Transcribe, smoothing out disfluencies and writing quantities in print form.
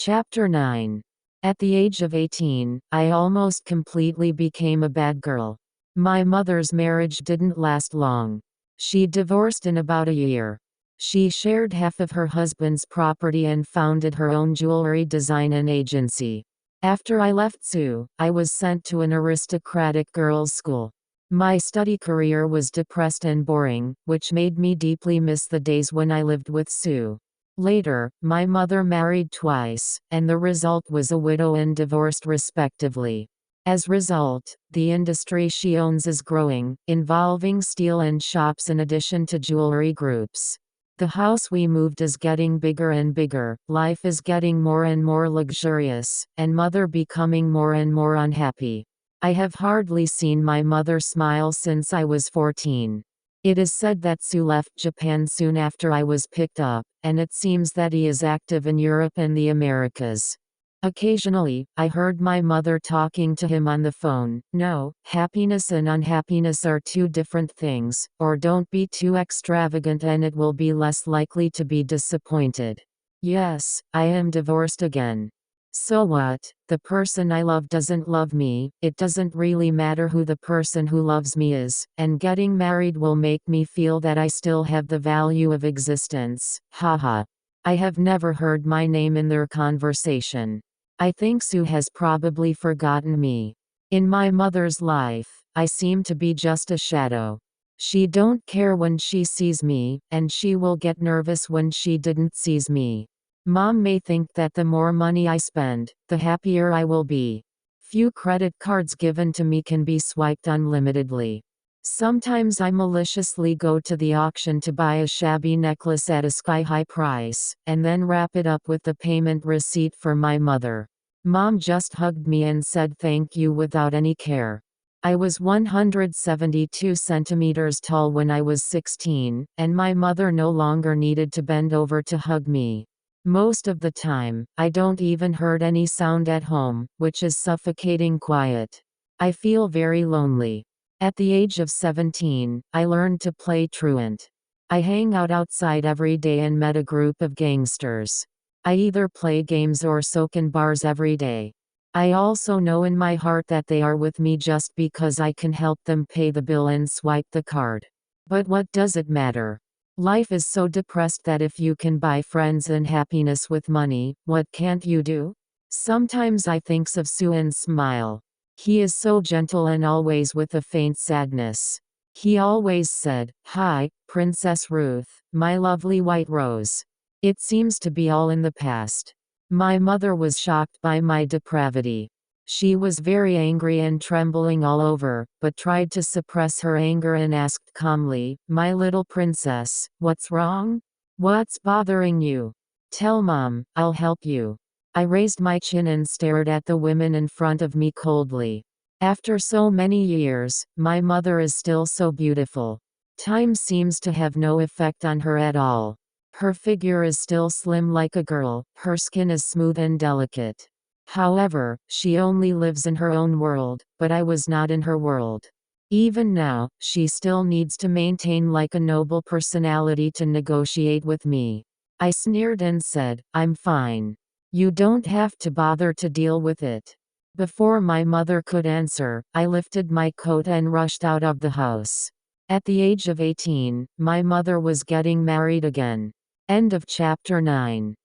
Chapter 9. At the age of 18, I almost completely became a bad girl. My mother's marriage didn't last long. She divorced in about a year. She shared half of her husband's property and founded her own jewelry design and agency. After I left Sue, I was sent to an aristocratic girls' school. My study career was depressed and boring, which made me deeply miss the days when I lived with Sue. Later, my mother married twice, and the result was a widow and divorced respectively. As result, the industry she owns is growing, involving steel and shops in addition to jewelry groups. The house we moved is getting bigger and bigger, life is getting more and more luxurious, and mother becoming more and more unhappy. I have hardly seen my mother smile since I was 14. It is said that Sue left Japan soon after I was picked up, and it seems that he is active in Europe and the Americas. Occasionally, I heard my mother talking to him on the phone. No, happiness and unhappiness are two different things, or don't be too extravagant and it will be less likely to be disappointed. Yes, I am divorced again. So what? The person I love doesn't love me, it doesn't really matter who the person who loves me is, and getting married will make me feel that I still have the value of existence. Haha. I have never heard my name in their conversation. I think Sue has probably forgotten me. In my mother's life, I seem to be just a shadow. She don't care when she sees me, and she will get nervous when she didn't sees me. Mom may think that the more money I spend, the happier I will be. Few credit cards given to me can be swiped unlimitedly. Sometimes I maliciously go to the auction to buy a shabby necklace at a sky-high price, and then wrap it up with the payment receipt for my mother. Mom just hugged me and said thank you without any care. I was 172 centimeters tall when I was 16, and my mother no longer needed to bend over to hug me. Most of the time, I don't even heard any sound at home, which is suffocating quiet. I feel very lonely. At the age of 17, I learned to play truant. I hang out outside every day and met a group of gangsters. I either play games or soak in bars every day. I also know in my heart that they are with me just because I can help them pay the bill and swipe the card. But what does it matter? Life is so depressed that if you can buy friends and happiness with money, what can't you do? Sometimes I think of Sue and smile. He is so gentle and always with a faint sadness. He always said, "Hi, Princess Ruth, my lovely white rose." It seems to be all in the past. My mother was shocked by my depravity. She was very angry and trembling all over, but tried to suppress her anger and asked calmly, "My little princess, what's wrong? What's bothering you? Tell Mom, I'll help you." I raised my chin and stared at the women in front of me coldly. After so many years, my mother is still so beautiful. Time seems to have no effect on her at all. Her figure is still slim like a girl, her skin is smooth and delicate. However, she only lives in her own world, but I was not in her world. Even now, she still needs to maintain like a noble personality to negotiate with me. I sneered and said, "I'm fine. You don't have to bother to deal with it." Before my mother could answer, I lifted my coat and rushed out of the house. At the age of 18, my mother was getting married again. End of chapter 9.